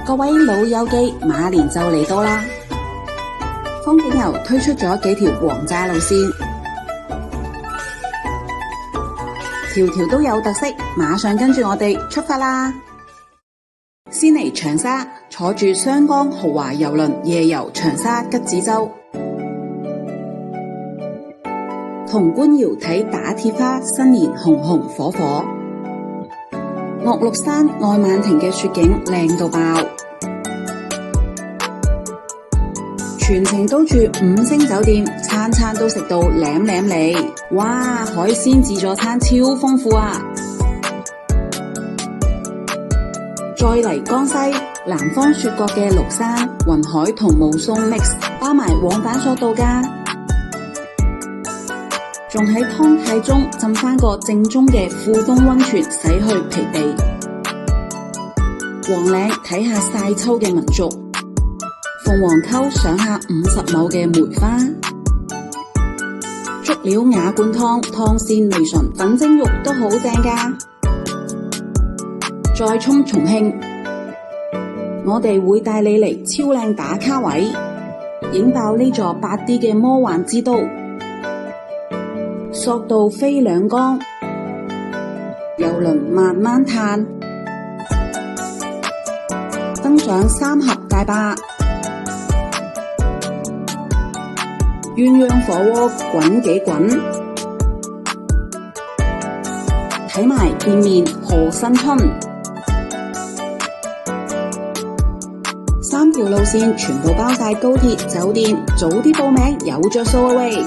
各位老友記，馬年就嚟到啦！風景遊推出咗幾條王炸路線，條條都有特色，馬上跟住我哋出發啦！先嚟長沙，坐住雙江豪華郵輪夜遊長沙吉子洲，潼關窯睇打鐵花，新年紅紅火火。岳麓山愛曼亭嘅雪景靚到爆，全程都住5星酒店，餐餐都食到舐舐脷。哇，海鮮自助餐超豐富啊！再嚟江西，南方雪國嘅廬山、雲海同霧凇 mix， 包埋往返所度假，仲喺湯太中浸返個正宗嘅富東溫泉，洗去疲憊。黃嶺睇下晒秋嘅民族，鳳凰溝賞下50畝嘅梅花，足料瓦罐湯，湯鮮味醇，粉蒸肉都好正㗎。再衝重慶，我哋會帶你嚟超靚打卡位，影爆呢座8D 嘅魔幻之都。索道飛兩江，郵輪慢慢嘆，登上三峽大壩，鴛鴦火鍋滾幾滾，睇埋店面賀新春。3條路線全部包晒高鐵、酒店，早啲報名有着數啊喂！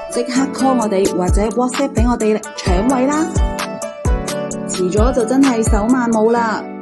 即刻 call 我哋或者 WhatsApp 俾我哋搶位啦，遲咗就真係手慢冇啦〜